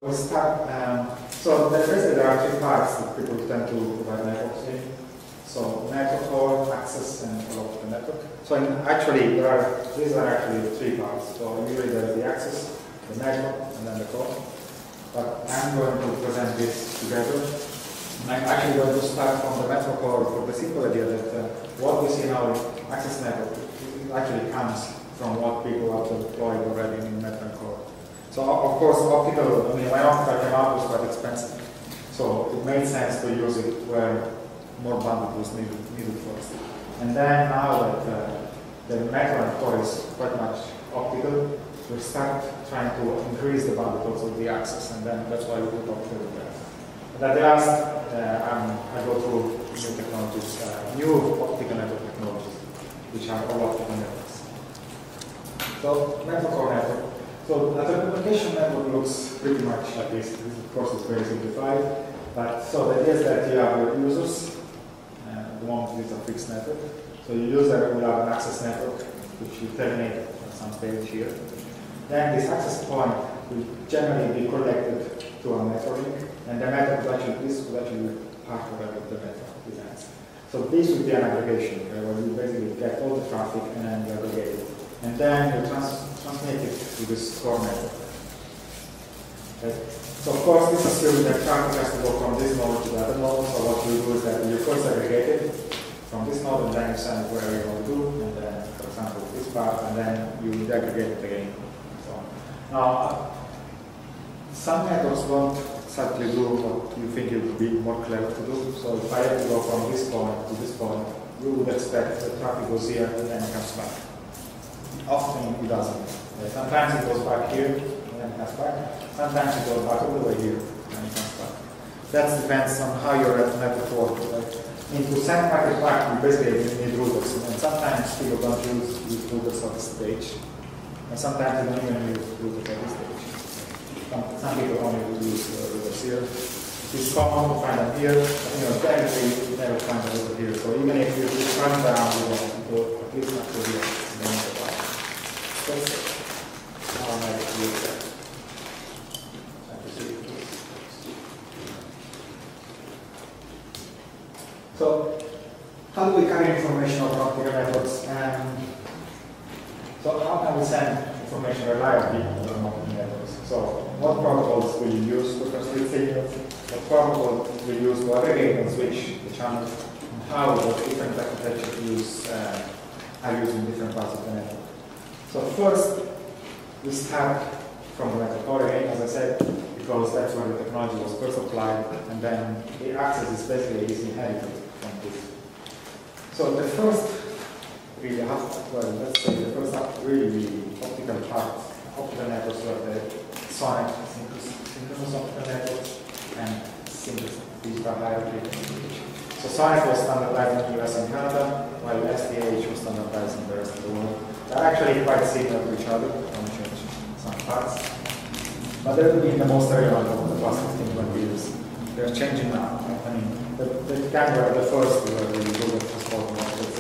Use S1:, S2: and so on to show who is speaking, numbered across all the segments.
S1: We start, so basically there are three parts that people tend to provide networks in. So network core, access, and follow up the network. So actually, these are actually the three parts. So usually there's the access, the network, and then the core. But I'm going to present this together. And I'm actually going to start from the network core for the simple idea that what we see in our access network actually comes from what people have deployed already in network core. So of course, optical, when optical came out, was quite expensive. So it made sense to use it where more bandwidth was needed first. And then now that the network core is quite much optical, we start trying to increase the bandwidth also of the access, and then that's why we put optical there. And at the last, I go through new technologies, new optical network technologies, which are all optical networks. So network core network. So the replication network looks pretty much like this. This of course is very simplified, but so the idea is that you have your users. The moment is a fixed network. So your user will have an access network, which you terminate at some stage here. Then this access point will generally be connected to a network link, and the network this would actually be part of the network designs. So this would be an aggregation, where you basically get all the traffic and then you aggregate it. And then you transmit it to this core network. Okay. So of course this assumes that traffic has to go from this node to the other node. So what you do is that you first aggregate it from this node, and then you send it wherever you want to do, and then for example this part, and then you aggregate it again. So now some networks won't exactly do what you think it would be more clever to do. So if I have to go from this point to this point, you would expect that traffic goes here and then it comes back. Often it doesn't. Sometimes it goes back here and then it comes back. Sometimes it goes back all the way here and it comes back. That depends on how your network works. Right? To send packet back, you basically need routers. And sometimes people don't use routers at this stage. And sometimes they don't even use routers at this stage. Some people only use routers here. It's common to find them here, but technically you never find a router here. So even if you run down, you want to go at least up to here. So, how do we carry information over optical networks? So, how can we send information reliably over optical networks? So, what protocols will you use to transmit signals? What protocols will you use to aggregate and switch the channels? And how those different architectures are used in different parts of the network? So first, we start from the network core again, as I said, because that's where the technology was first applied, and then the access is basically inherited from this. So the first really let's say the first really optical part, optical networks were the sonic synchronous optical networks and synchronous digital hierarchy. So sonic was standardized in the US and Canada, while SDH was standardized in the rest of the world. They're actually quite similar to each other, only change some parts. But they've been the most relevant over the past 15-20 years. They're changing now. I mean, the camera, the first were the Google transport models.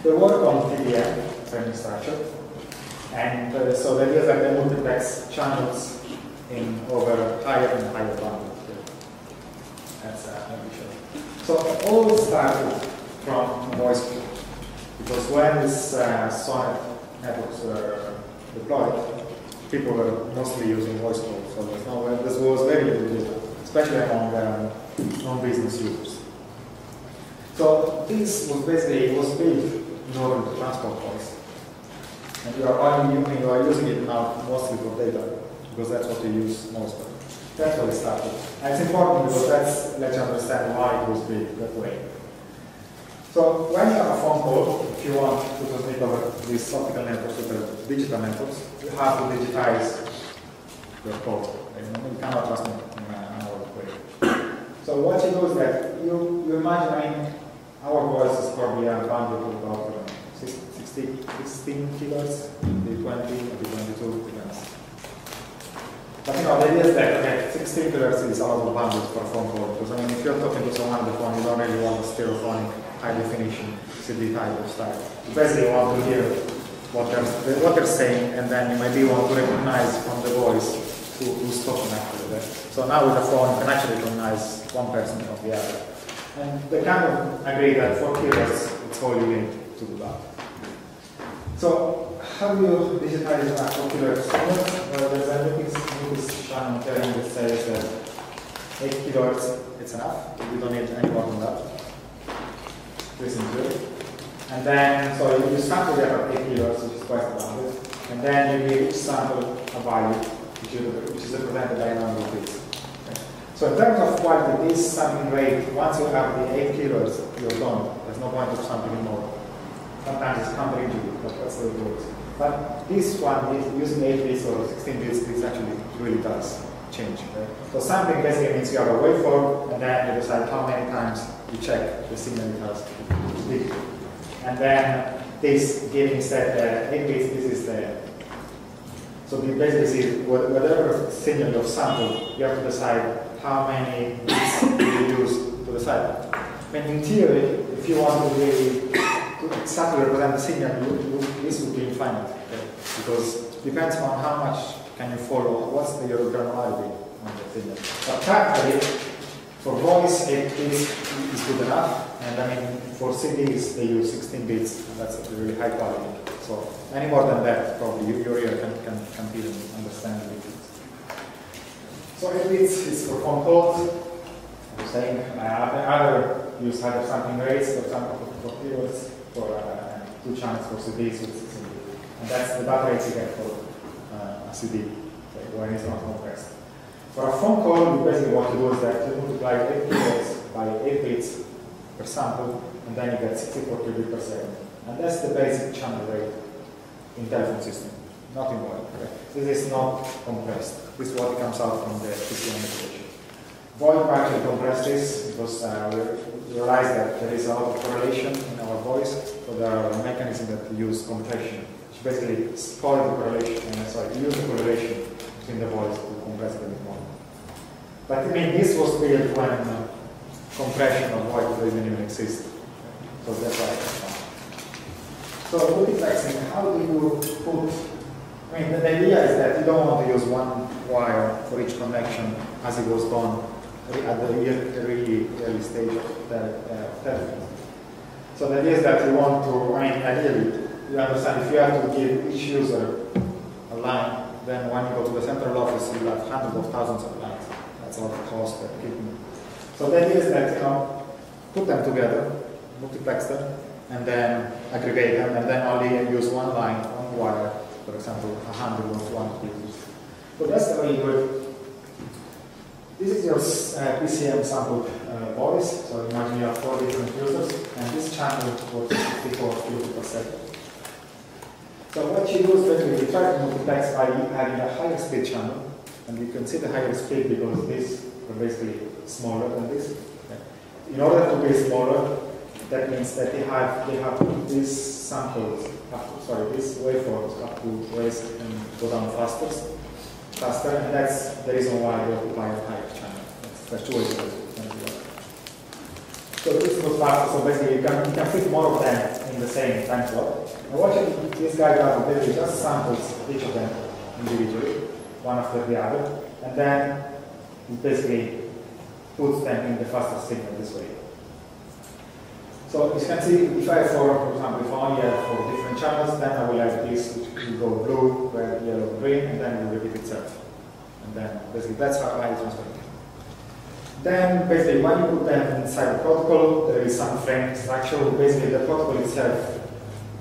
S1: They work on TDM, training structure. And so the idea is that they multiplex channels in over higher and higher bandwidth. That's ambitious. So all started from voice pool. Because when these sonic networks were deployed, people were mostly using voice calls. So this was very little, especially among non-business users. So this was basically built in order to transport voice. And you are using it now mostly for data, because that's what you use most of. That's what it started. And it's important because that lets you understand why it was built that way. So when you have a phone call, if you want to transmit over these optical networks with the digital networks, you have to digitize your call. You cannot transmit in an analog way. So what you do is that you imagine, our voice is probably a bandwidth of about 16 kilohertz, the 20 or the 22 depends. But the idea is that 16 kilohertz is a lot of bandwidth for a phone call. Because if you're talking to someone on the phone, you don't really want a stereophonic high definition CD type of style. You basically want to hear what they're saying, and then you maybe want to recognize from the voice who's talking actually there. So now with the phone, you can actually recognize one person from the other. And they kind of agree that for keywords, it's all you need to do that. So how do you digitize an actual keyword signals? Well, there's a new channel telling that says that 8 keywords, it's enough. You don't need any more than that. Listen to it. And then, so you sample the 8 keywords, which is quite standard. And then you give each sample a value, which is represented by a number of bits. Okay. So in terms of quality, this sampling rate, once you have the 8 keywords, you're done. There's no point of sampling more. Sometimes it's counterintuitive, but that's the way it works. But this one, using 8 bits or 16 bits, this actually really does change. Okay? So sampling basically means you have a waveform, and then you decide how many times you check the signal it has. And then this gives instead 8 bits, this is the. So you basically see whatever signal you've sampled, you have to decide how many bits you use to decide. I mean, in theory, if you want to really exactly represent the signal, this would be infinite. Okay? Because it depends on how much can you follow, what's your granularity on the signal. But practically, for voice, 8 bits is good enough. And I mean, for CDs, they use 16 bits, and that's a really high quality. So any more than that, probably your ear can even understand the difference. So 8 bits is for phone calls. I'm saying other use either sampling rates, for example, for keywords, for 2 channels for CDs with 16 bits. And that's the data rates you get for a CD, when it's not compressed. For a phone call, basically what you do is that you multiply 8 keywords by 8 bits per sample, and then you get 64 kilobits per second. And that's the basic channel rate in telephone system, nothing more. Okay? This is not compressed. This is what comes out from the TCD application. VoIP actually compressed this because we realized that there is a lot of correlation in our voice, so there are mechanisms that use compression, which basically spoil the correlation, use the correlation between the voice to compress it a bit more. But I mean, this was built when compression of VoIP didn't even exist. So that's why it's fun. So multiplexing, how do you put, I mean, the idea is that you don't want to use one wire for each connection as it was done at the really early stage of the telephone. So the idea is that you want to, I mean, ideally, you understand if you have to give each user a line, then when you go to the central office, you have hundreds of thousands of lines. That's a lot of cost that keeping. So the idea is that, put them together, multiplex them, and then aggregate them, and then only use one line, one wire, for example, 100 or 200 users. So that's the way you do it. This is your PCM sampled voice. So imagine you have 4 different users, and this channel works 64 kilobits per second. So what you do is basically you try to multiplex by having a higher speed channel, and you can see the higher speed because these are basically smaller than this. Okay. In order to be smaller, that means that they have these samples, these waveforms have to raise and go down faster, and that's the reason why you occupy a higher channel. That's 2 ways to do it. So this goes faster, so basically you can fit more of them in the same time slot. And what this guy does is he just samples each of them individually, one after the other, and then he basically puts them in the fastest signal this way. So as you can see, if I have for example, if I only have 4 different channels, then I will have this which will go blue, red, yellow, green, and then it will repeat itself. And then basically that's how I transfer it. Then basically when you put them inside the protocol, there is some frame structure. Basically the protocol itself,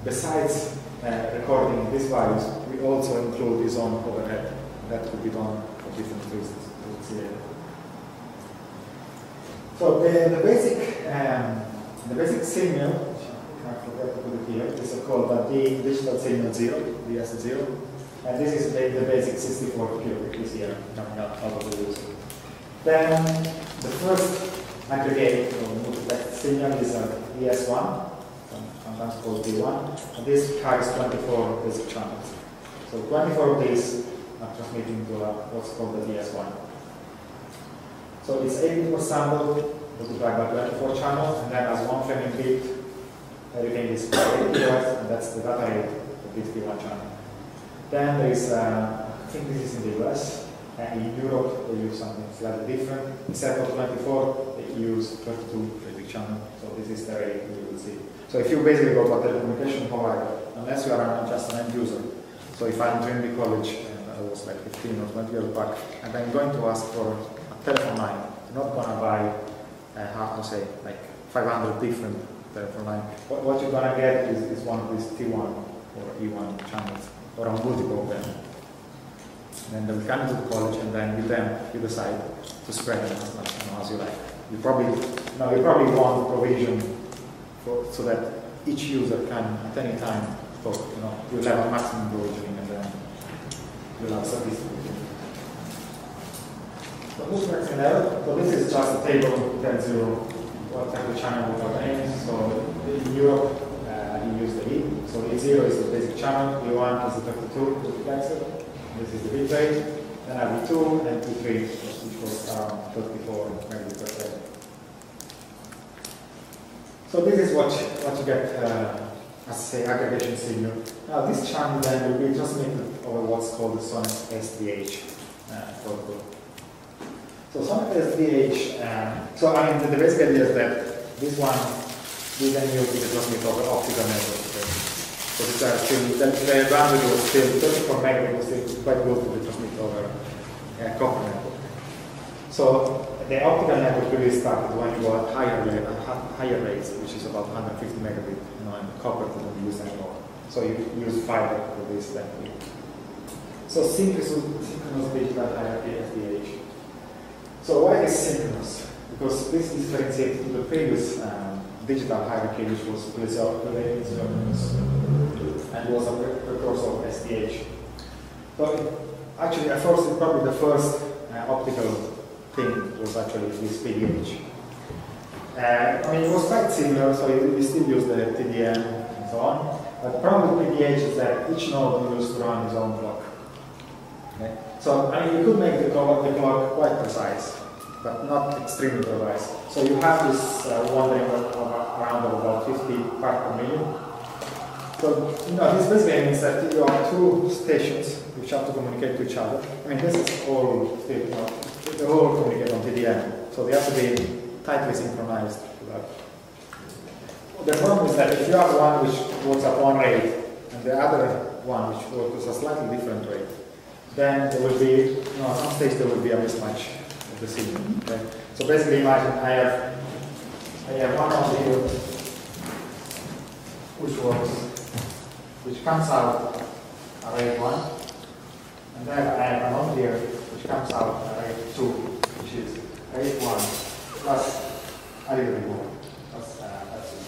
S1: besides recording these values, we also include its own overhead. That could be done for different reasons. We'll see later. So the basic signal, which I forgot to put it here, is called the digital signal 0, DS0, and this is the basic 64 kilobits here coming out of the user. Then the first aggregate or multiplex signal is a DS1, sometimes called D1, and this carries 24 basic channels. So 24 of these are transmitting to what's called the DS1. So it's 8 bits per sample, multiplied by 24 channels, and then as one framing bit, everything is 8 kHz, and that's the data rate of this D1 channel. Then there is, I think this is in the US, In Europe, they use something slightly different. Instead of 24, they use 32 basic channel. So this is the rate you will see. So if you basically go to a telecommunication provider, unless you are just an end user, so if I'm in Trinity College, and I was like 15 or 20 years back, and I'm going to ask for a telephone line, I'm not going to buy, how to say, like 500 different telephone lines. What you're going to get is one of these T1 or E1 channels, or a multiple of them. And then they'll come into the college, and then with them, you decide to spread them as much as you like. You probably want provision so that each user can at any time talk. You'll have a maximum provisioning, and then you'll have statistics. So this works in error. So this is just a table that tells you what type of channel we have names. So in Europe, you use the E. So E0 is the basic channel, E1 is the 32 multiplexer. This is the bit rate. Then I have E2 and E3, which was around 34 megabits per second. So this is what you get as say aggregation signal. Now this channel then will be transmitted over what's called the SONET SDH protocol. So SONET SDH, so I mean the basic idea is that this one will then use to transmit over optical network. So these are still, the bandwidth was still 34 megabits, was still quite good to transmit over copper network. So the optical network really started when you go at higher rates, which is about 150 megabit, and copper doesn't use anymore. So you use fiber for this technique. So synchronous digital hierarchy SDH. So why is synchronous? Because this differentiates to the previous digital hierarchy, which was Pleiadian and was a precursor of SDH. So actually, at first, probably the first optical thing was actually this PDH. I mean, it was quite similar, so you still use the TDM and so on. But the problem with PDH is that each node used to run its own clock. Okay? So I mean, you could make the clock quite precise, but not extremely precise. So you have this wandering around of about 50 parts per million. So this basically means that you have two stations which have to communicate to each other. I mean, this is all still, they all communicate on TDM, so they have to be tightly synchronized to that. The problem is that if you have one which works at one rate and the other one which works at a slightly different rate, then there will be, at some stage there will be a mismatch of the signal. Okay? So basically, imagine I have one node here which comes out at rate 1, and then I have a node here which comes out at rate 2, which is rate 1 plus a little bit more. That's it.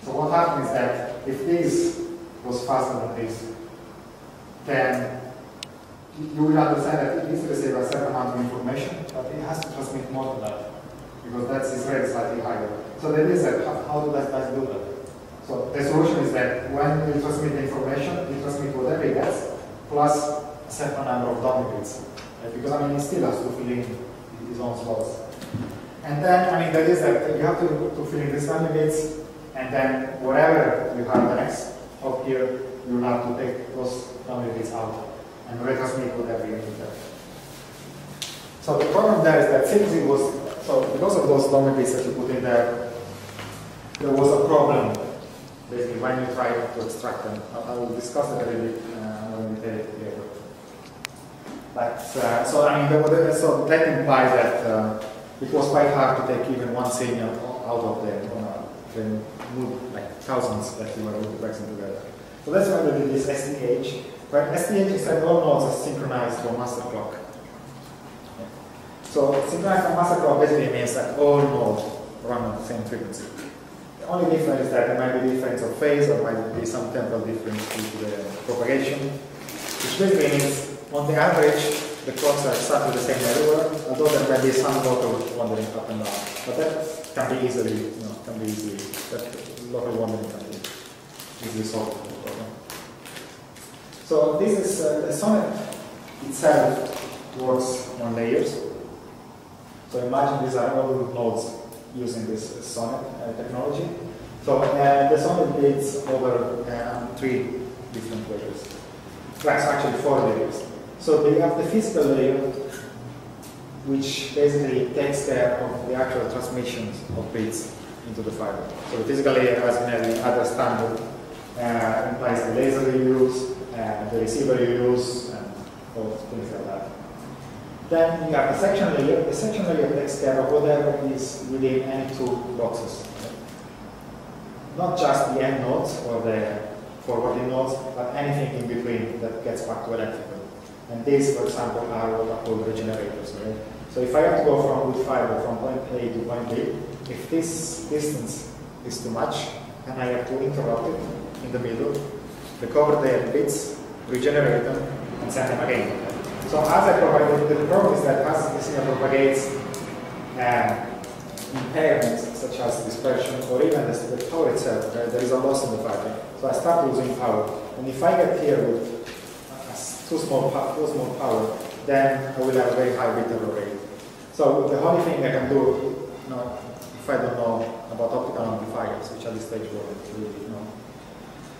S1: So what happens is that if this goes faster than this, then you will understand that it needs to receive a certain amount of information, but it has to transmit more than that, because that's its rate slightly higher. So the idea is that how do guys do that? So the solution is that when you transmit the information, you transmit whatever it gets, plus a certain number of dummy bits. Right? Because I mean, it still has to fill in its own slots. And then, I mean, that is that you have to fill in these dummy bits, and then whatever you have next up here, you have to take those dummy bits out and retransmit whatever you need there. So the problem there is that since it was, so because of those dummy bits that you put in there was a problem basically when you try to extract them. I will discuss it a little bit when we take it together. But, so I mean, so that implies that it was quite hard to take even one signal out of the like thousands that you were multiplexing together. So that's why we did this SDH. But SDH is that all nodes are synchronized to a master clock. Okay. So synchronized to a master clock basically means that all nodes run on the same frequency. The only difference is that there might be difference of phase, or might be some temporal difference due to the propagation, which basically means on the average the clocks are exactly the same everywhere, although there might be some local wandering up and down. But that can be easily, that local wandering can be easily solved. So this is, the SONET itself works on layers. So imagine these are all nodes using this SONET technology. So the SONET builds over 3 different layers. That's actually 4 layers. So you have the physical layer, which basically takes care of the actual transmissions of bits into the fiber. So the physical layer, as you may understand, implies the laser you use, the receiver you use, and all things like that. Then you have the section layer. The section layer takes care of whatever is within any two boxes. Not just the end nodes or the forwarding nodes, but anything in between that gets back to electrical. And these, for example, are what are called regenerators. Right? So if I have to go from with fiber from point A to point B, if this distance is too much, then I have to interrupt it in the middle, recover the bits, regenerate them, and send them again. So as I provide, the problem is that as the signal propagates impairments such as dispersion or even the power itself, there is a loss in the fiber. So I start losing power. And if I get here with too small power, then I will have a very high bit error rate. So the only thing I can do, if I don't know about optical amplifiers, which at this stage we really know.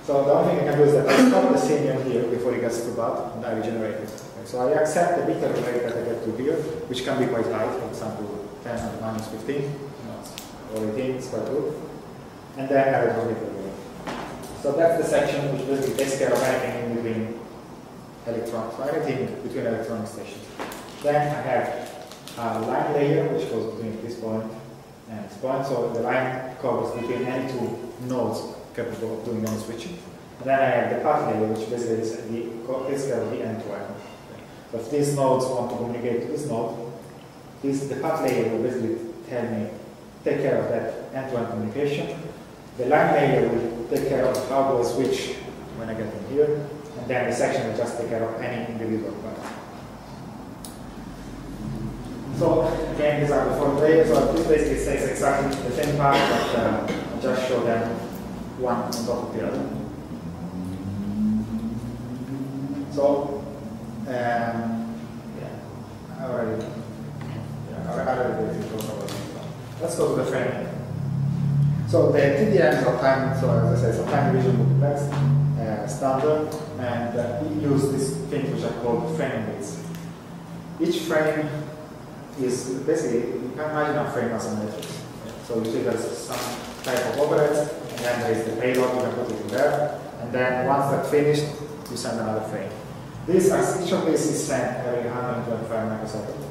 S1: So the only thing I can do is that I stop the signal here before it gets too bad, and I regenerate it. Okay, so I accept the bit error rate that I get to here, which can be quite high, for example, 10 and minus 15, or 18, it's quite good. And then I return it again. So that's the section which basically takes care of anything in between electrons, so anything between electronic stations. Then I have a line layer which goes between this point and this point. So the line covers between any two nodes capable of doing on switching. And then I have the path layer, which basically takes care of the end-to-end. So if these nodes want to communicate to this node, the path layer will basically take care of that end-to-end communication. The line layer will take care of how do I switch when I get in here, and then the section will just take care of any individual part. So again, these are the four layers. So this basically says exactly the same part, but I'll just show them one on top of the other. So I already talked about it. Let's go to the framing. So the TDMs are time, so as I said, so time division multiplex standard, and we use these things which are called framing bits. Each frame is basically, you can imagine a frame as a matrix. So usually there's some type of overhead, and then there is the payload, you can put it in there, and then once that's finished, you send another frame. Each of these is sent every 125 microseconds.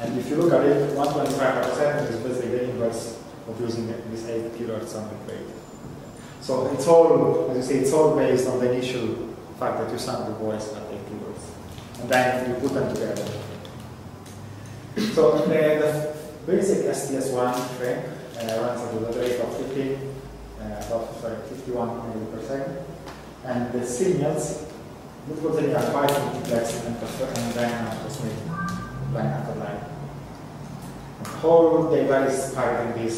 S1: And if you look at it, 125 microseconds is basically the inverse of using this 8 kHz sampling rate. So it's all, as you see, it's all based on the initial fact that you sample voice at 8 kHz. And then you put them together. So the basic STS1 frame runs at the rate of 51 megabits per second. And the signals, multiple signals are quite complex and then transmit line after line. The whole data is carried in this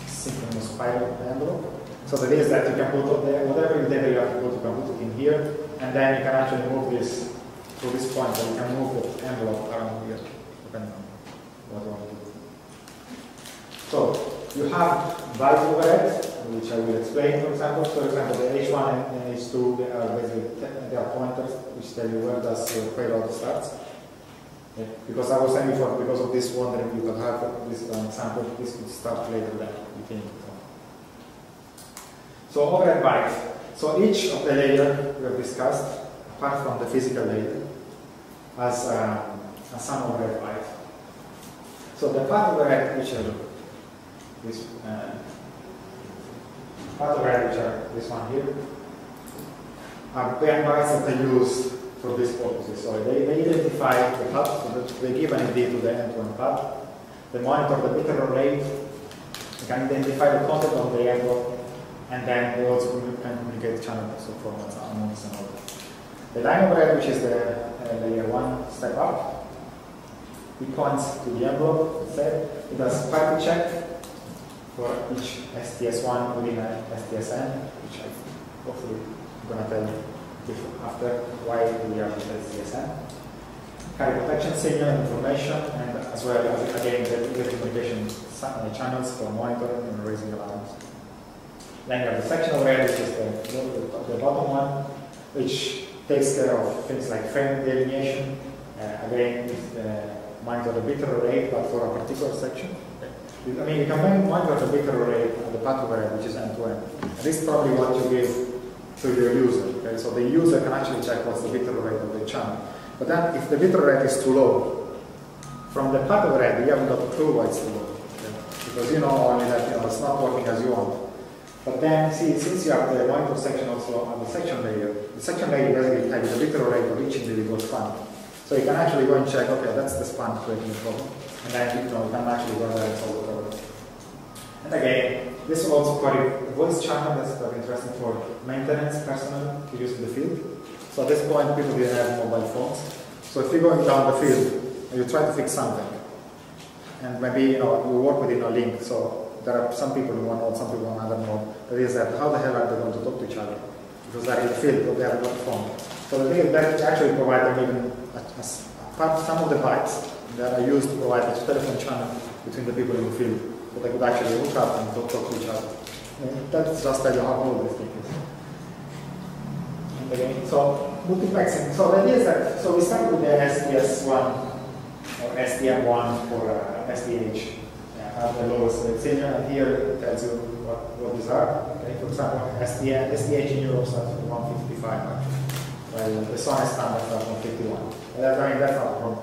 S1: synchronous file envelope. So that is that you can put whatever data you have to put, you can put it in here, and then you can actually move this to this point, and you can move the envelope around here, depending on what you want to do. So you have byte overhead, which I will explain, for example. For example, the H1 and H2, they are pointers which tell you where does the payload starts. Yeah. Because I was saying before, because of this wondering, you can have this example, this could start later than you think. So overhead bytes. So each of the layers we have discussed, apart from the physical layer, has some overhead byte. So the path overhead, which are this path overhead, which are this one here, are band bytes that are used for these purposes. So they identify the path, so that they give an ID to the end-to-end path. They monitor the bit error rate. They can identify the content of the envelope, and then they also can communicate channel so formats amongst and all. The line overhead, which is the layer 1 step up, it points to the envelope. It does packet check for each STS1 within an STSN, which I hopefully I'm going to tell you after why we are with STSN. Carry protection signal information, and as well as again the communication channels for monitoring and raising alarms. Then you have the section overhead, which is the bottom one, which takes care of things like frame delineation. Again, it monitor the bit array, but for a particular section. I mean, you can monitor the bit array and the path array, which is end-to-end. And this is probably what you give to your user. Okay? So the user can actually check what's the bit rate of the channel. But then, if the bit rate is too low, from the path array, you haven't got a clue why it's too low. Okay? Because you know only that it's not working as you want. But then, see, since you have the monitor section also on the section layer basically tells you the bit rate of each individual span. So you can actually go and check, okay, that's the span creating the problem. And then you can actually go there and solve the problem. And again, this will also query the voice channel. That's quite interesting for maintenance personnel to use in the field. So at this point, people didn't have mobile phones. So if you're going down the field and you try to fix something, and maybe you work within a link, so there are some people in one node, some people in another node. That is that how the hell are they going to talk to each other? Because they're in the field, but they have no phone. So the thing is that actually provide them even some of the bytes that are used to provide a telephone channel between the people in the field, so they could actually hook up and talk to each other. That's just tell you how old this thing is. And again, so multiplexing. So the idea is that we start with the SDS1 or SDM1 for SDH. At the lowest senior, and here it tells you what these are. Okay, for example, SDH in Europe starts at 155 actually, while the SONET standard starts at 151. That's not a problem.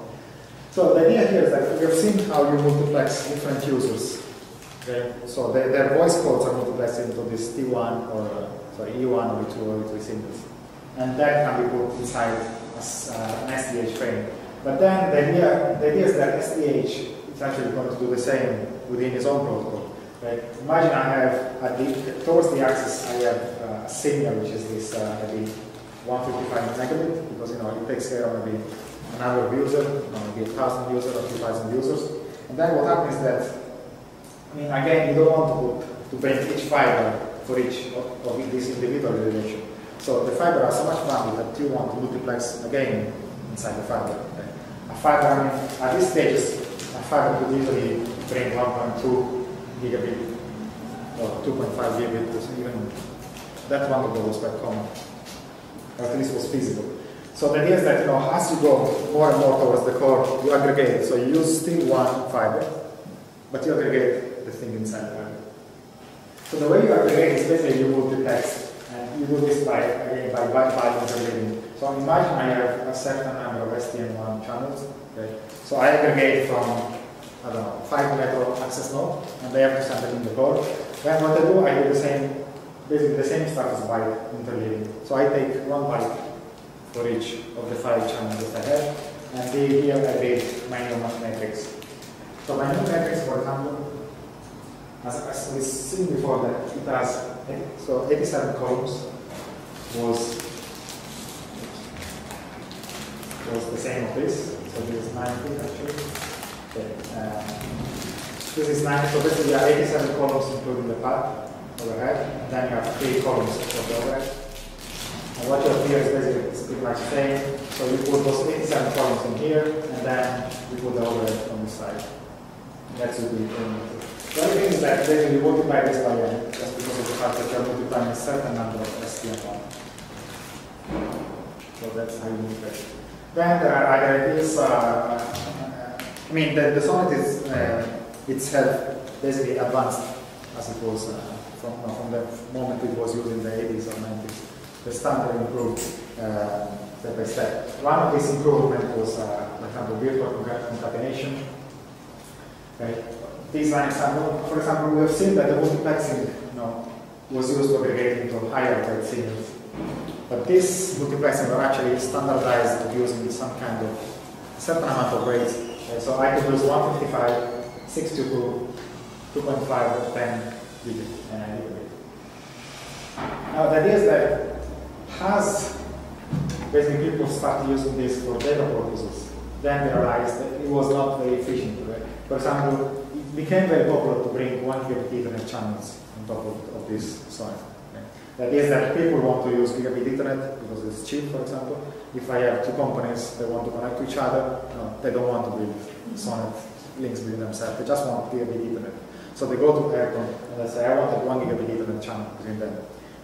S1: So the idea here is that we have seen how you multiplex different users. Okay, so their voice codes are multiplexed into this T1 or E1 or E2 or E3 symbols, and that can be put inside as an SDH frame. But then the idea is that SDH is actually going to do the same within his own protocol. Right? Imagine I have, towards the axis, I have a signal which is this maybe 155 megabit, because it takes care of maybe a number of users, maybe 1,000 users or 2,000 users. And then what happens is that, again, you don't want to bring each fiber for each of these individual relation. So the fiber has so much bandwidth that you want to multiplex again inside the fiber. Okay? A fiber, at this stage, a fiber could easily bring 1.2 gigabit or 2.5 gigabit, even that one of those was quite common, or at least was feasible. So the idea is that as you go more and more towards the core, you aggregate. So you use still one fiber, but you aggregate the thing inside the fiber. So the way you aggregate is basically you multiplex, and you do this by aggregating. So imagine I have a certain number of SDN1 channels. Okay? So I aggregate from 5 metro access node, and they have to send it in the core. Then what I do the same, basically the same stuff as byte interleaving. So I take one byte for each of the 5 channels that I have, and here I read my new matrix. So my new matrix, for example, as we've seen before, that it has 87 columns was the same of this. So this is 90 actually. Okay. This is 90, so basically you have 87 columns including the path overhead, and then you have 3 columns for the overhead. And what you have here is basically pretty much the same. So you put those 87 columns in here, and then you put the overhead on the side. That should be the other thing is that basically you multiply this by n, just because of the fact that you are multiplying a certain number of SDM1. So that's how you multiply. Then there are other ideas. The SONET is itself basically advanced as it was from the moment it was used in the 80s or 90s. The standard improved step by step. One of these improvements was, for example, virtual concatenation. Okay. This is an example. For example, we have seen that the multiplexing was used to aggregate into higher rate signals. But this multiplexing were actually standardized of using some kind of certain amount of rates. Okay, so I could use 155, 622, 2.5, or 10 gigabit. Now the idea is that as basically people started using this for data purposes, then they realized that it was not very efficient. Right? For example, it became very popular to bring 1 gigabit Ethernet channels on top of this SONET. That is that people want to use gigabit Ethernet because it's cheap, for example. If I have 2 companies that want to connect to each other, they don't want to build SONET links between themselves. They just want gigabit Ethernet. So they go to Aircon and they say, I want a 1 gigabit Ethernet channel between them.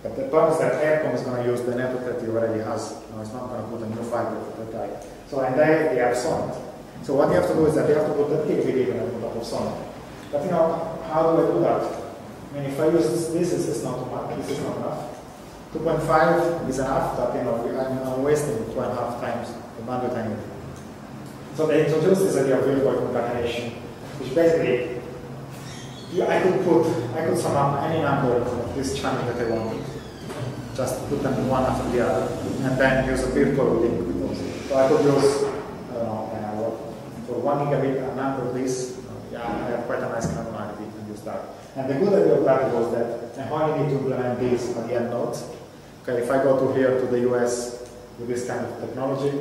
S1: But the problem is that Aircom is going to use the network that he already has. It's not going to put a new fiber for that type. So, and they have SONET. So what you have to do is that you have to put that gigabit even on top of SONET. But how do I do that? I mean, if I use this is not enough. This is not enough. 2.5 is enough, but I'm wasting 2.5 times the bandwidth I need. So they introduced this idea of real-world concatenation, which basically I could sum up any number of this channel that I want. Just put them one after the other, and then use a virtual link with those. So I could use, for 1 gigabit, a number of these. I have quite a nice granularity and use that. And the good idea of that was that I only need to implement these at the end nodes. Okay, if I go to here to the US with this kind of technology,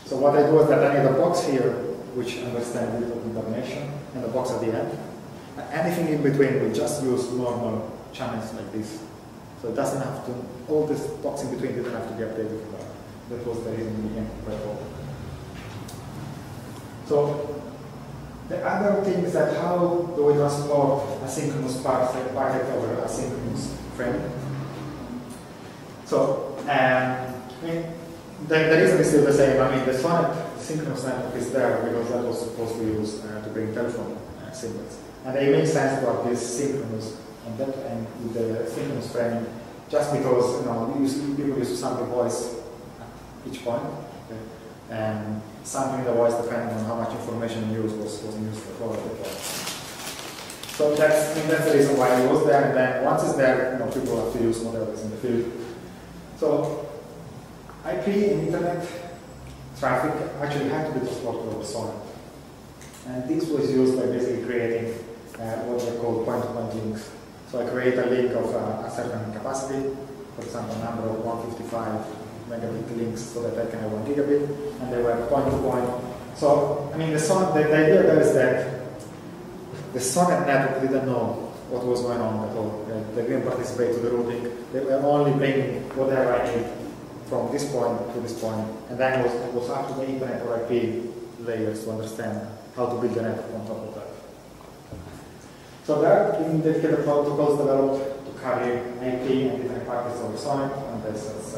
S1: so what I do is that I need a box here which understands virtual concatenation, and a box at the end. Anything in between, we just use normal channels like this. So it doesn't have to, all this box in between didn't have to be updated for that. That was the reason we became quite old. So the other thing is that how do we transport asynchronous packet over asynchronous frame? So the reason is still the same. I mean, the SONET synchronous network is there because that was supposed to be used to bring telephone signals. And it makes sense to have this synchronous and with the synchronous framing, just because people used to sample voice at each point, okay? And sampling the voice depending on how much information used was used for the point. So that's the reason why it was there. And then once it's there, people have to use whatever is in the field. So IP and internet traffic actually had to be transported over SONET. And this was used by basically creating what they call point-to-point links. So I create a link of a certain capacity, for example, a number of 155 megabit links so that I can have 1 gigabit, and they were point-to-point. So, I mean, the idea there is that the SONET network didn't know what was going on at all. They didn't participate to the routing. They were only bringing whatever I need from this point to this point, and then it was up to the Internet or IP layers to understand how to build the network on top of that. So there are dedicated protocols developed to carry IP and different packets over SONET, and this is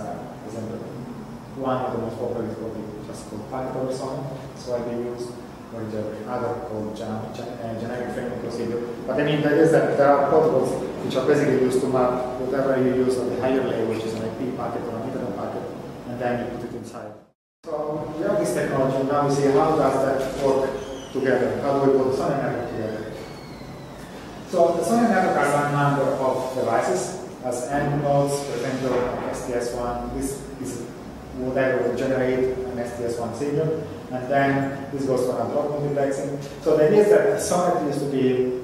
S1: one of the most popular is probably just called packet over SONET. That's why they use, or the other called generic framing procedure. But I mean, that is that there are protocols which are basically used to map whatever you use at the higher layer, which is an IP packet or an Internet packet, and then you put it inside. So we have this technology, and now we see how does that work together. How do we put the SONET network together? So the SONET network has a number of devices, as end nodes, potential STS1. This is whatever will generate an STS1 signal, and then this goes to an ad hoc multiplexing. So the idea is that SONET used to be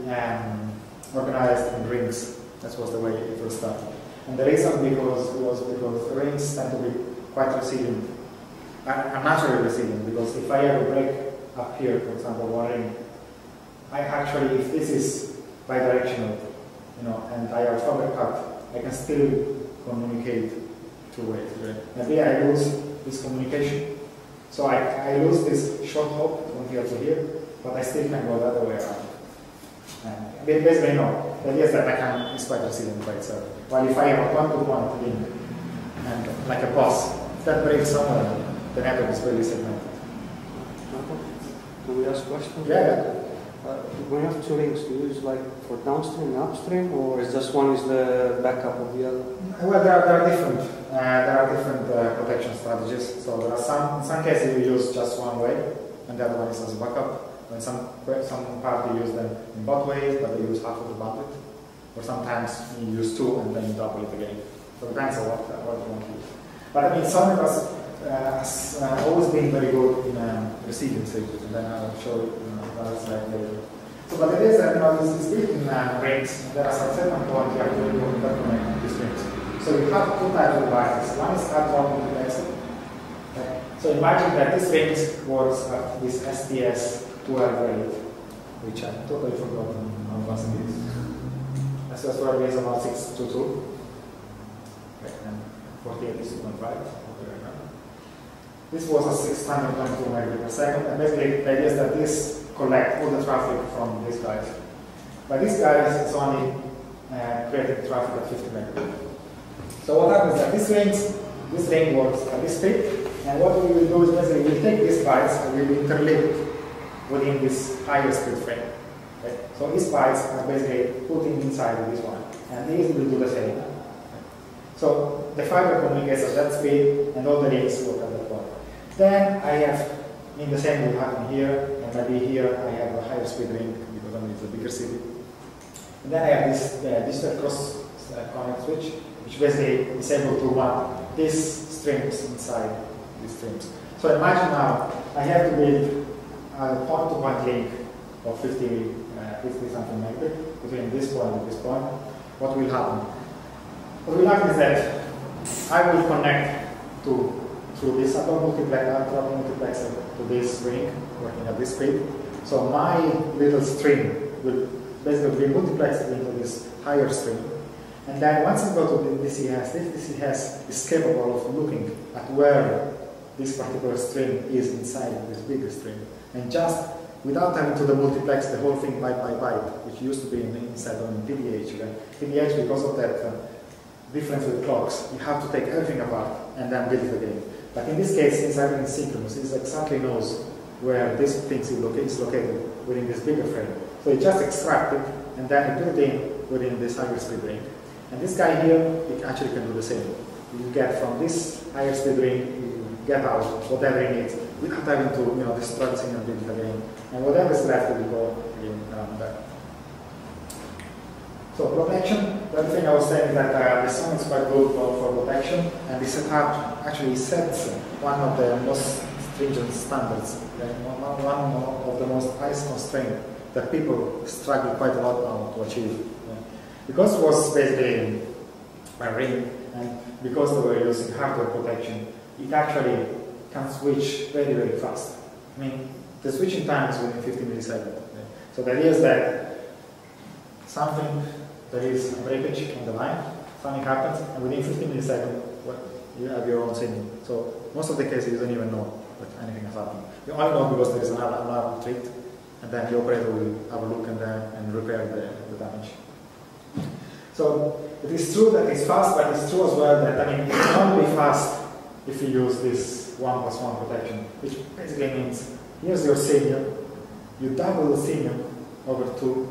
S1: organized in rings. That was the way it was started. And the reason was because rings tend to be quite resilient, and naturally resilient, because if I have a break up here, for example, one ring, I actually, if this is bidirectional, and I have fiber cut, I can still communicate two ways. Right? Maybe I lose this communication, so I lose this short hop from here to here, but I still can go the other way around. And basically, the idea is that it's quite resilient by itself. While if I have a point-to-point link, and like a bus, if that breaks somewhere, the network is really segmented.
S2: Do we ask questions?
S1: Yeah.
S2: When you have two links, do you use like for downstream and upstream, or is just one is the backup of the other?
S1: Well, there are different. Protection strategies. So there are in some cases you use just one way, and the other one is as a backup. When some party use them in both ways, but they use half of the bandwidth. Or sometimes you use two and then you double it again. So it depends on what you want to use. But I mean, SONET has always been very good in receiving signals, and then I'll show you another slide later. So, but it is that this is built in rings, and there are some certain points you have to interconnect these rings. So you have two types of devices. One is ad hoc multiplexing. Okay. So imagine that this ring works at this STS12 rate, which I totally forgotten how fast it is. STS12 is about 622. Okay, and 48 is 2.5. This was a 622 megabit per second, and basically the idea is that this collects all the traffic from these guys. But these guys is only creating traffic at 50 megabit. So what happens is that this ring works at this speed, and what we will do is basically we'll take these bytes and we will interleave within this higher speed frame. Okay? So these bytes are basically putting inside this one, and these will do the same. Okay? So the fiber communicates at that speed, and all the links work at that point. Then I have, in the same will happen here, and maybe here I have a higher speed ring because I mean it's a bigger city. And then I have this digital cross connect switch, which basically is able to run these streams inside these streams. So imagine now I have to build a point-to-point link of 50 something megabit between this point and this point. What will happen? What will happen is that I will connect through this upper multiplexer to this ring working at this speed. So my little string will basically be multiplexed into this higher string. And then once you go to the DCS, this DCS is capable of looking at where this particular string is inside this bigger string. And just without having to multiplex the whole thing byte by byte, which used to be inside on PDH. Right? PDH, because of that difference with clocks, you have to take everything apart and then build it again. But in this case, since everything is synchronous, it exactly knows where this thing is located within this bigger frame. So it just extracts it and then it built in within this higher speed ring. And this guy here, it actually can do the same. You get from this higher speed ring, you get out whatever it needs without having to destroy the thing and build it again. And whatever is left will go again around there. So protection, the other thing I was saying is that the song is quite good for protection, and the setup actually sets one of the most stringent standards, one of the most highest constraints that people struggle quite a lot now to achieve. Because it was basically a ring, and because they were using hardware protection, it actually can switch very, very fast. I mean, the switching time is within 50 milliseconds. So the idea is that there is a breakage on the line, something happens, and within 50 milliseconds, you have your own signal. So most of the cases you don't even know that anything has happened. You only know because there is an alarm tripped, and then the operator will have a look and repair the damage. So it is true that it's fast, but it's true as well that it can only be fast if you use this 1+1 protection, which basically means here's your signal, you double the signal over 2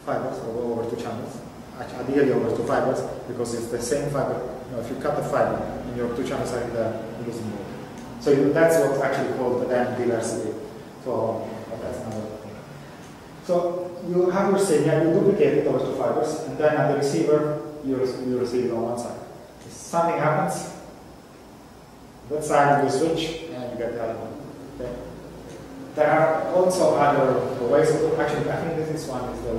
S1: fibers, or over 2 channels, ideally over 2 fibers, because it's the same fiber. If you cut the fiber and your 2 channels are there, you're losing more. So that's what's actually called the diversity. So that's another thing. So you have your signal, you duplicate it over 2 fibers, and then at the receiver, you receive it on one side. If something happens, that side you switch, and you get the other one. Okay? There are also other ways of, actually, I think this one is the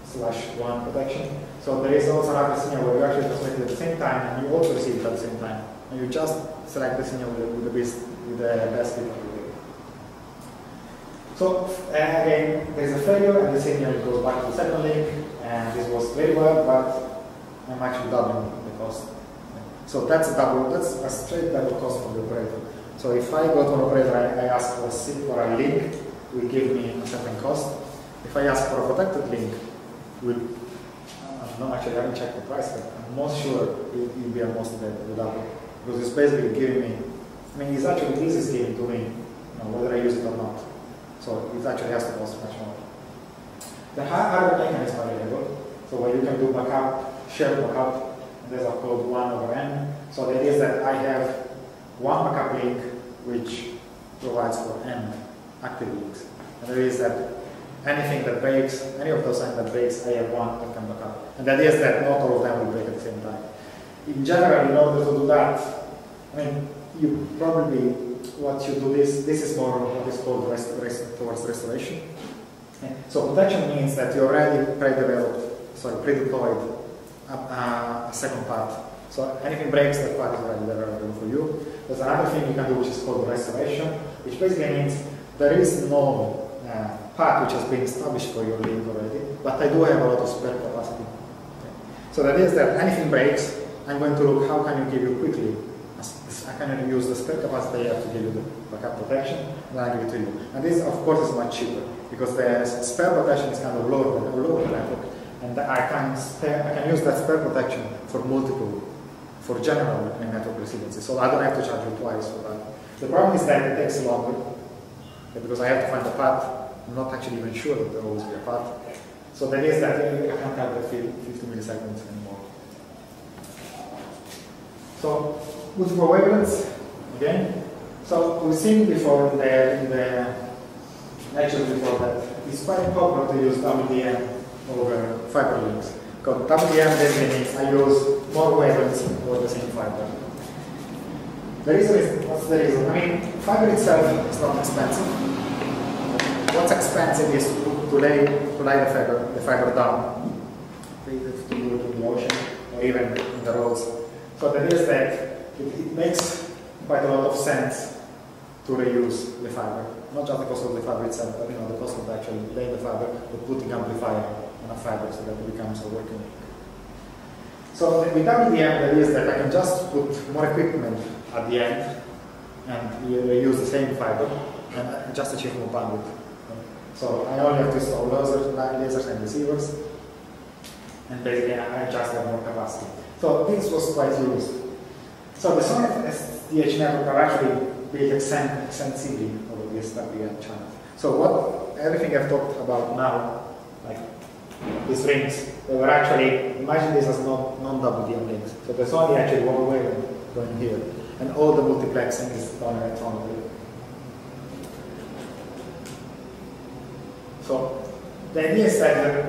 S1: 1/1 protection. So there is also another signal where you actually transmit it at the same time, and you also receive it at the same time. And you just select the signal with the best bit of the day. So again, there is a failure, and the signal goes back to the second link, and this was very well, but I'm actually doubling the cost. So that's a straight double cost for the operator. So if I go to an operator, I ask for a link, it will give me a certain cost. If I ask for a protected link, no, actually I haven't checked the price, but I'm most sure it will be almost the double. Because it's basically giving me, this is giving to me, whether I use it or not. So it actually has to cost much more. The hardware mechanism are available, so where you can do backup, shared backup, and there's a code 1/n. So the idea is that I have one backup link which provides for n active links. And there is that anything that breaks, any of those things that breaks, I have one that can backup. And the idea is that not all of them will break at the same time. In general, in order to do that, you probably, what you do this is more what is called towards restoration. Okay. So protection means that you already pre-deployed a second part. So anything breaks, that part is already there available for you. There's another thing you can do which is called restoration, which basically means there is no part which has been established for your link already, but I do have a lot of spare capacity. Okay. So that is that anything breaks, I'm going to look how can you give you quickly. I can use the spare capacity I have to give you the backup protection, and I give it to you. And this, of course, is much cheaper because the spare protection is kind of lower than the network, And I can use that spare protection for for general network resiliency. So I don't have to charge you twice for that. The problem is that it takes longer because I have to find a path. I'm not actually even sure that there will always be a path. So that is that I can't have the 50 milliseconds anymore. So multiple wavelengths again. So we've seen before in the lectures before that it's quite popular to use WDM over fiber links. Because WDM basically means I use more wavelengths over the same fiber. The reason is, what's the reason? I mean, fiber itself is not expensive. What's expensive is to lay the fiber down, to do it in the ocean or even in the roads. So that is that it makes quite a lot of sense to reuse the fiber. Not just the cost of the fiber itself, but the cost of actually laying the fiber, but putting amplifier on a fiber so that it becomes a working link. So with WDM, that is that I can just put more equipment at the end and use the same fiber and just achieve more bandwidth. So I only have to install lasers and receivers, and basically I just have more capacity. So this was quite used. So the Sonic SDH network are actually built extensively over this WDM channel. So everything I've talked about now, like these rings, they were actually, imagine this as non-WDM links. So there's only actually one wavelength going here, and all the multiplexing is done electronically. So the idea is that,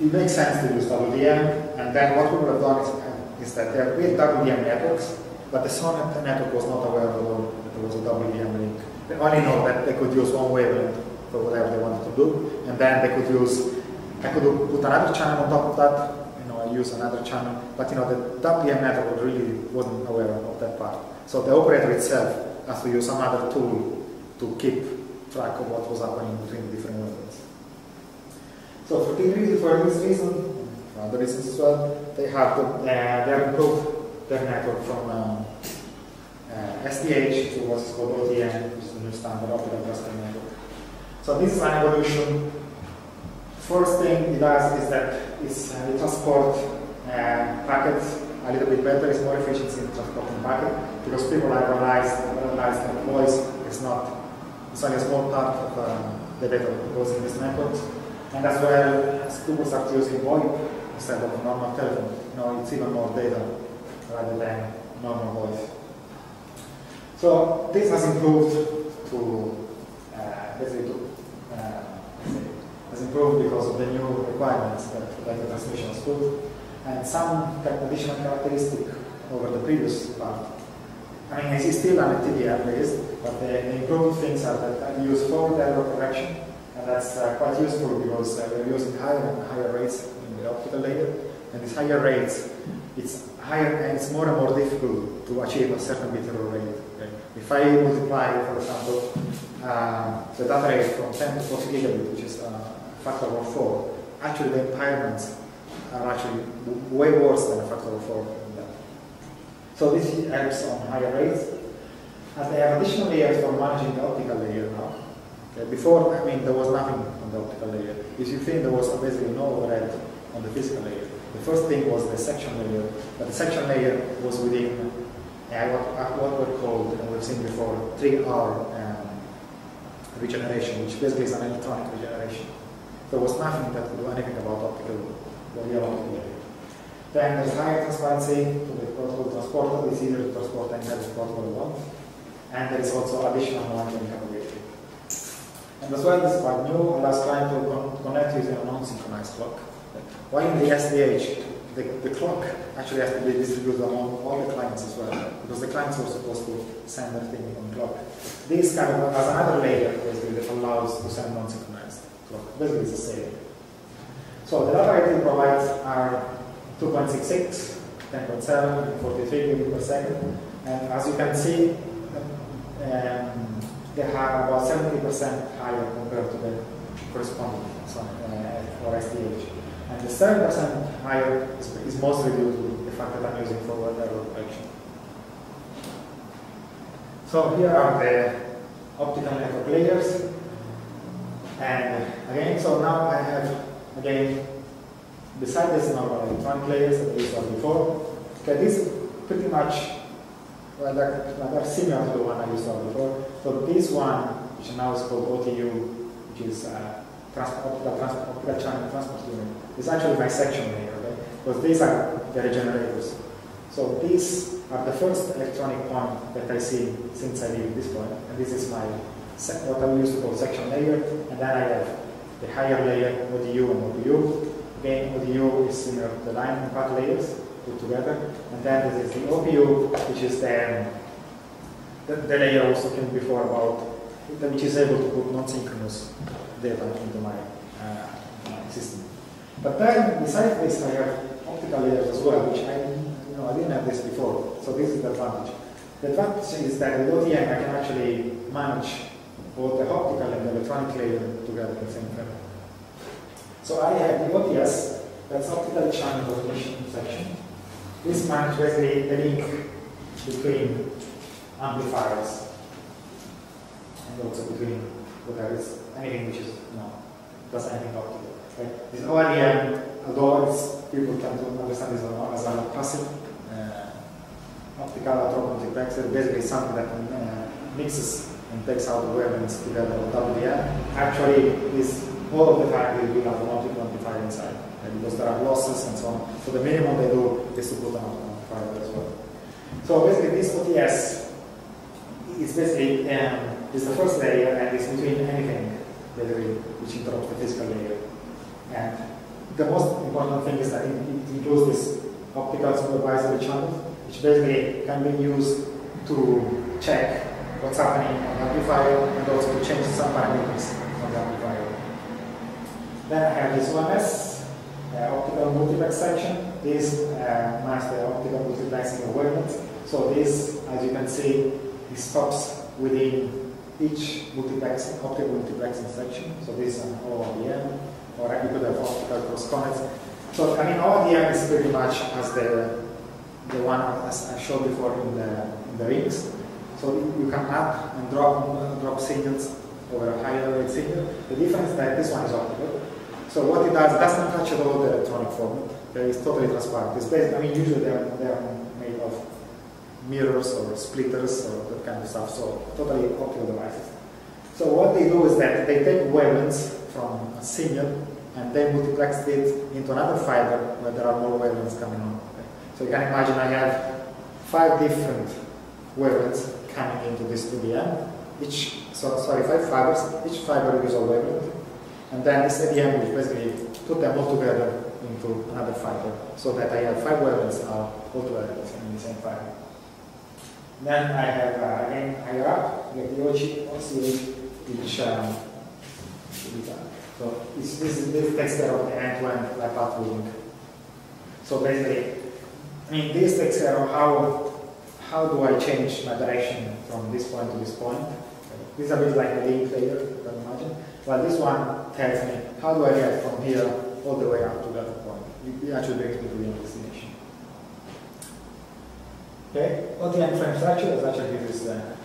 S1: it makes sense to use WDM, and then what we would have done is that there were WDM networks, but the Sonnet network was not aware of that there was a WDM link. They only know that they could use one wavelength for whatever they wanted to do, and then I could put another channel on top of that, I use another channel, but the WDM network really wasn't aware of that part. So the operator itself has to use some other tool to keep track of what was happening between the different wavelengths. So for this reason, for other reasons as well, they have improved their network from SDH to what's called OTN, which is the new standard optical transport network. So this is an evolution. First thing it does is that it transports packets a little bit better. It's more efficient in transporting packets because people have realized that voice is not. It's only a small part of the data that goes in this network. And as well as people start using VoIP instead of normal telephone, it's even more data rather than normal voice. So this has improved has improved because of the new requirements that data transmission has put, and some additional characteristic over the previous part. It's still an TDM based, but the improved things are that I use forward error correction, and that's quite useful because we're using higher and higher rates in the optical layer, and these higher rates, it's higher and it's more and more difficult to achieve a certain bit error rate. Okay? If I multiply, for example, the data rate from 10 to 40 gigabit, which is a factor of 4, actually the impairments are actually way worse than a factor of 4 in that. So this helps on higher rates. As they have additional layers for managing the optical layer now. Okay, before, there was nothing on the optical layer. If you think there was basically no overhead on the physical layer. The first thing was the section layer, but the section layer was within what were called, and we've seen before, 3R regeneration, which basically is an electronic regeneration. There was nothing that could do anything about optical layer. Then there's higher transparency to the protocol transporter. It's easier to transport any type of protocol you want. And there is also additional monitoring capability. And as well, this is quite new, allows client to connect using a non-synchronized clock. While in the SDH, the clock actually has to be distributed among all the clients as well, because the clients were supposed to send everything on clock. This kind of has another layer basically that allows to send non-synchronized clock. Basically, it's the same. So the data rate it provides are 2.66, 10.7, and 43 gigabit per second. And as you can see, they are about 70% higher compared to the corresponding for SDH. And the 7% higher is mostly due to the fact that I'm using forward error correction. So here are the optical network layers. And again, so now I have, again, beside this normal electronic layers that we saw before. Okay, this pretty much, well, they're similar to the one I saw before. So this one, which now is called OTU, which is optical channel transport unit, is actually my section layer, okay? Because these are the regenerators. So these are the first electronic point that I see since I leave this point, and this is my what I used to call section layer, and then I have the higher layer, ODU and OPU. Again, ODU is similar to the line and path layers put together, and then this is the OPU, which is the layer I was talking before about, which is able to put non-synchronous data into my system. But then, besides this, I have optical layers as well, which I didn't have this before. So this is the advantage. The advantage is that with OTN, I can actually manage both the optical and the electronic layer together in the same frame. So I have the OTS, that's optical channel recognition section. This manages basically the link between amplifiers and also between whatever is anything which is does anything optical. Right? This ORDM, although people tend to understand this as a passive optical electron multiplexer, basically something that mixes and takes out the wavelengths together with WDM. Actually, all of the time we will have an optical amplifier inside, because there are losses and so on. So the minimum they do is to put an amplifier as well. So basically, this OTS is basically is the first layer and is between anything basically which interrupts the physical layer. And the most important thing is that it includes this optical supervisory channel, which basically can be used to check what's happening on the amplifier and also to change some parameters on the amplifier. Then I have this OMS, optical multiplex section. This marks the optical multiplexing of wavelengths. So this, as you can see, it stops within each optical multiplexing section. So this is an ORDM, or you could have optical cross connects. So I mean, ORDM is pretty much as the one as I showed before in the rings. So you can add and drop signals over a higher rate signal. The difference is that this one is optical. So what it doesn't touch at all the electronic format. It's totally transparent. It's based, I mean, usually they are made of mirrors or splitters or that kind of stuff. So totally optical devices. So what they do is that they take wavelengths from a signal and then multiplex it into another fiber where there are more wavelengths coming on. Okay? So you can imagine I have 5 different wavelengths coming into this 2DM. 5 fibers. Each fiber is a wavelength. And then this ADM will basically put them all together into another fiber, so that I have 5 wavelengths now all together in the same fiber. Then I have, again, higher up, like the OCA, which so this takes care of the end-to-end path routing. So basically, I mean, this takes care of how do I change my direction from this point to this point. This is a bit like a link layer, you can imagine. Well, this one tells me how do I get from here all the way up to that point. It actually brings me to the destination. Okay, OTN frame structure is actually this time.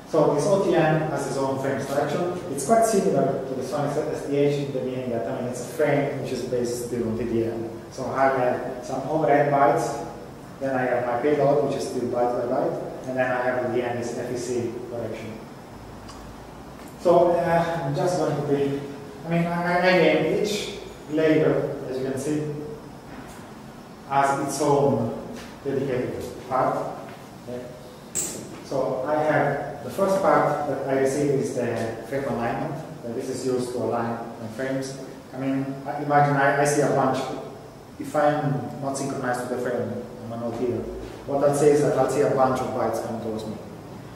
S1: So this OTN has its own frame structure. It's quite similar to the Sonic SDH in the meaning that it's a frame which is based still on TDM. So I have some overhead bytes, then I have my payload which is still byte by byte, and then I have at the end this FEC correction. So I'm just going to be, again, each layer, as you can see, has its own dedicated part. Okay. So I have the first part that I receive is the frame alignment. This is used to align my frames. Imagine I see a bunch. If I'm not synchronized with the frame, I'm not here. What I'll say is that I'll see a bunch of bytes coming towards me.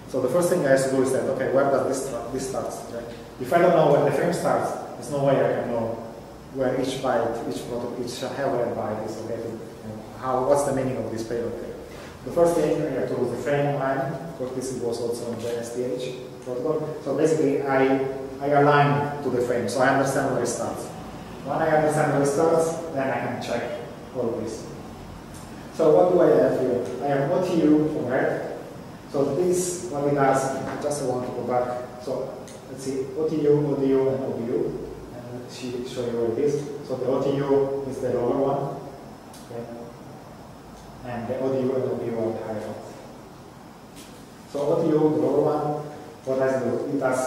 S1: So the first thing I have to do is that, okay, where does this starts? Right? If I don't know where the frame starts, there's no way I can know where each byte, each hardware byte is located. What's the meaning of this payload there? The first thing I have to do is the frame alignment. Of course, this was also in the SDH protocol. So basically, I align to the frame, so I understand where it starts. When I understand where it starts, then I can check all of this. So what do I have here? I have OTU overhead. So this, what it does, I just want to go back. So let's see, OTU, ODU, and OBU. And show you what it is. So the OTU is the lower one, okay? And the ODU and OPU are the higher ones. So OTU, the lower one, what does it do? It does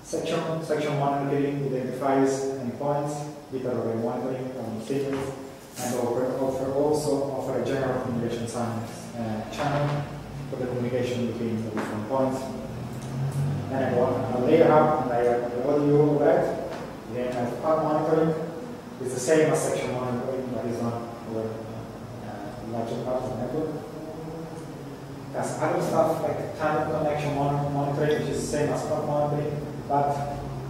S1: section monitoring, identifies endpoints, bit array monitoring on signals, and also offer a general communication channel for the communication between the different points. Then I go on a layer up, and I have the audio red. Then I have path monitoring. It's the same as section monitoring, but it's on our larger part of the network. There's other stuff like time connection monitoring, which is the same as path monitoring, but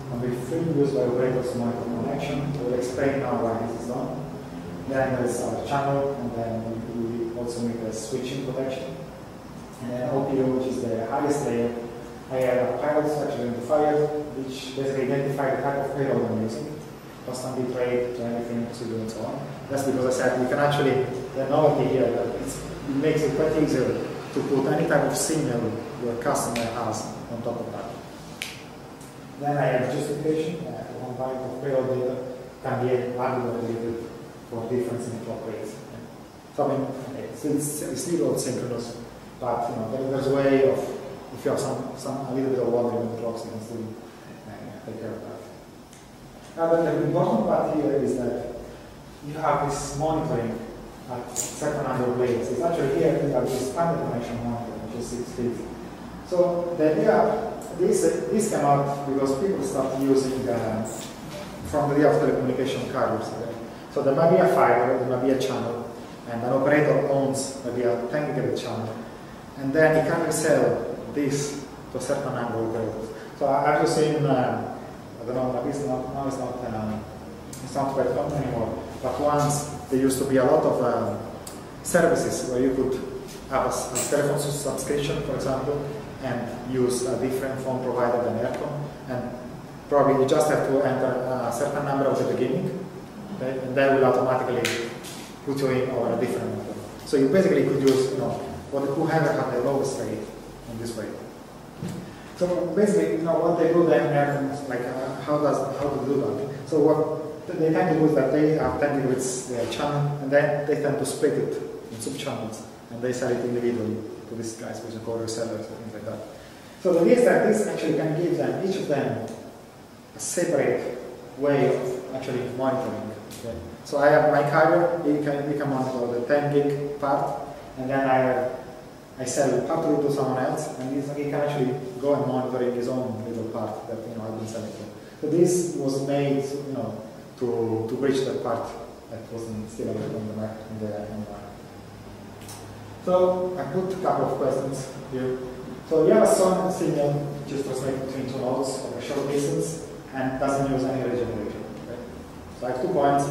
S1: can be freely used by operators to monitor connection. We'll explain now why this is done. Then there's our channel, and then we also make a switching protection. And then OPU, which is the highest layer. I have a payload structure identifier, which basically identifies the type of payload I'm using, custom bit rate, anything, pseudo, and so on. That's because I said we can actually, the novelty here, that it makes it quite easier to put any type of signal your customer has on top of that. Then I have justification. One byte of payload data can be aggregated for difference in clock rates. So I mean, it's still all synchronous, but you know, there's a way of, if you have a little bit of wandering in the clocks, you can still take care of that. Now, the important part here is that you have this monitoring at certain number of layers. It's actually here we have this standard connection monitor, which is 6 feet. So the idea, this came out because people started using from the idea of telecommunication carriers. So there might be a fiber, there might be a channel, and an operator owns maybe a 10 gigabit channel, and then he can resell this to a certain number of operators. So I've just seen, I don't know, maybe it's not quite common anymore, but once there used to be a lot of services where you could have a telephone subscription, for example, and use a different phone provider than Aircom, and probably you just have to enter a certain number at the beginning, okay? And that will automatically put you in over a different number. So you basically could use, you know, whoever had the lowest rate in this way. So basically, you know, what they do then, like how to do that. So what they tend to do is that they have 10 gigabits channel, and then they tend to split it in sub-channels, and they sell it individually to these guys, which are called resellers or things like that. So the idea is that this actually can give them, each of them, a separate way of actually monitoring. Okay? So I have my carrier, we can monitor the 10 gig part, and then I sell part of it to someone else, and he can actually go and monitor his own little part that I've been selling to. So this was made, you know, to bridge that part that wasn't still available in the market. So I put a couple of questions here. So you have a SON signal which is transmitted between two nodes over a short distance and doesn't use any regeneration. Okay? So I have 2 points.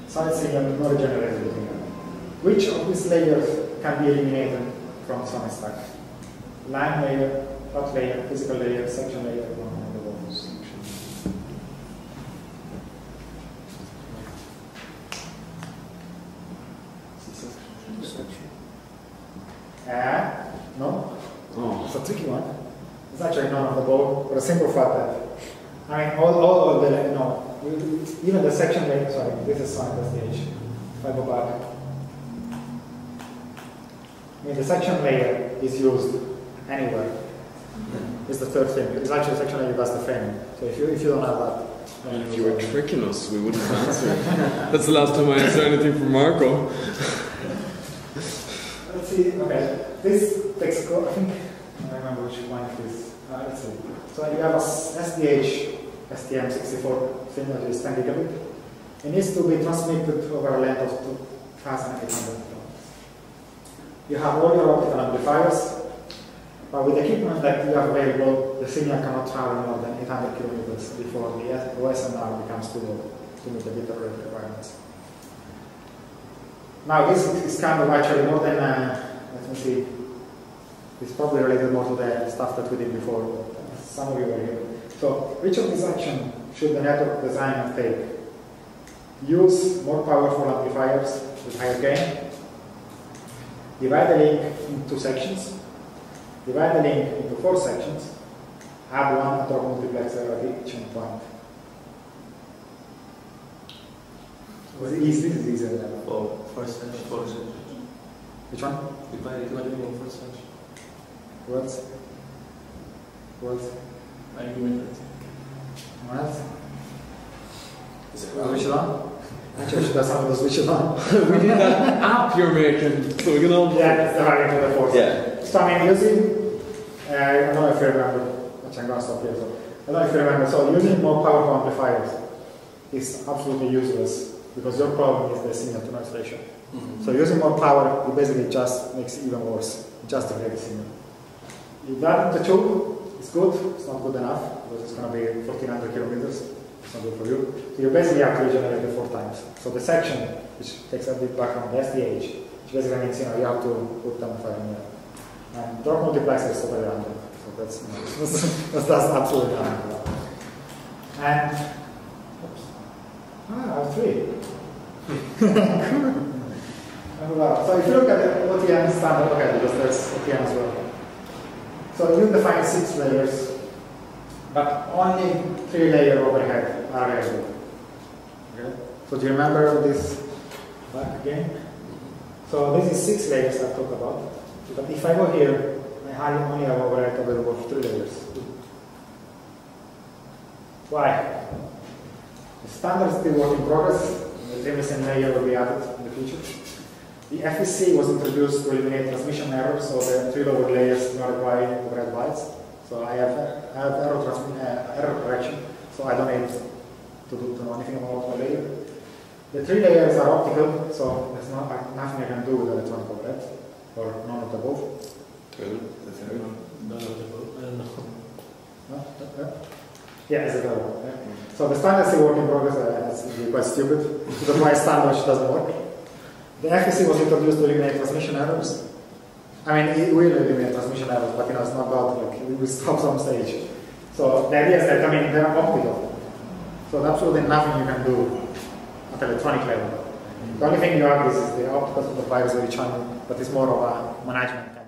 S1: SON signal, no regeneration. Which of these layers can be eliminated from the SON stack? Line layer, path layer, physical layer, section layer, and the walls. No. Oh. It's a tricky one. It's actually none of the above, for a simple fact that, I mean, all of the, you know, even the section layer, sorry, this is SON stage. If I go back, I mean, the section layer is used anywhere. It's the third thing. It's actually section layer does the framing. So if you don't have that,
S3: if you were tricking us, we wouldn't answer. That's the last time I answered anything from Marco.
S1: Let's see. Okay, this takes. I think I remember which one it is. Let's see. So you have a SDH STM64 signal that is 10 gigabit. It needs to be transmitted over a length of 2,800 kilometers. You have all your optical amplifiers, but with the equipment that you have available, the signal cannot travel more than 800 kilometers before the OSNR becomes too low to meet the bit rate requirements. Now this is kind of actually more than, let me see, it's probably related more to the stuff that we did before, but some of you were here. So which of these actions should the network designer take? Use more powerful amplifiers with higher gain, divide the link into 2 sections, divide the link into 4 sections, add one analog multiplexer at each point. Was it easy? This is easier than that.
S4: For first section.
S1: Which one?
S4: Divided in first section.
S1: Words?
S4: Argument.
S1: What? Switch it on? Actually, should have some of the switch it on.
S3: We need that app you're making, so we can all.
S1: Yeah, that's the variant of the force.
S3: Yeah.
S1: So I mean, using, I don't know if you remember, which I'm going to stop here. So I don't know if you remember. So using more powerful amplifiers is absolutely useless because your problem is the signal to noise ratio. So using more power, it basically just makes it even worse. Just to get the signal. If that the two is good, it's not good enough because it's going to be 1400 kilometers. It's not good for you. So you basically have to regenerate it 4 times. So the section, which takes a bit back on the SDH, which basically means you have to put them fire in there. And drop multiplexer is totally random. So that's absolutely random. And oops. I have 3. So if you look at the OTN standard, okay, because there's OTN as well. So you define 6 layers, but only 3 layers overhead are available. Okay? So do you remember this back again? So this is 6 layers I talked about. But if I go here, I only have overhead available for 3 layers. Why? The standard is still work in progress. The missing layer will be added in the future. The FEC was introduced to eliminate transmission errors, so the 3 lower layers do not require overhead bytes. So I have error correction, so I don't need to know anything about my layer. The 3 layers are optical, so there's nothing I can do with electronic overhead, or none of the above.
S4: None of the above. I don't know.
S1: No? Yeah, it's a third one. Yeah. So the standard is still work in progress, that's quite stupid, because my standard doesn't work. The FEC was introduced to eliminate transmission errors. I mean, it will eliminate transmission errors, but it's not about like it will stop some stage. So the idea is that they're optical. So there's absolutely nothing you can do at electronic level. The only thing you have is the optical amplifiers with each channel, but it's more of a management kind of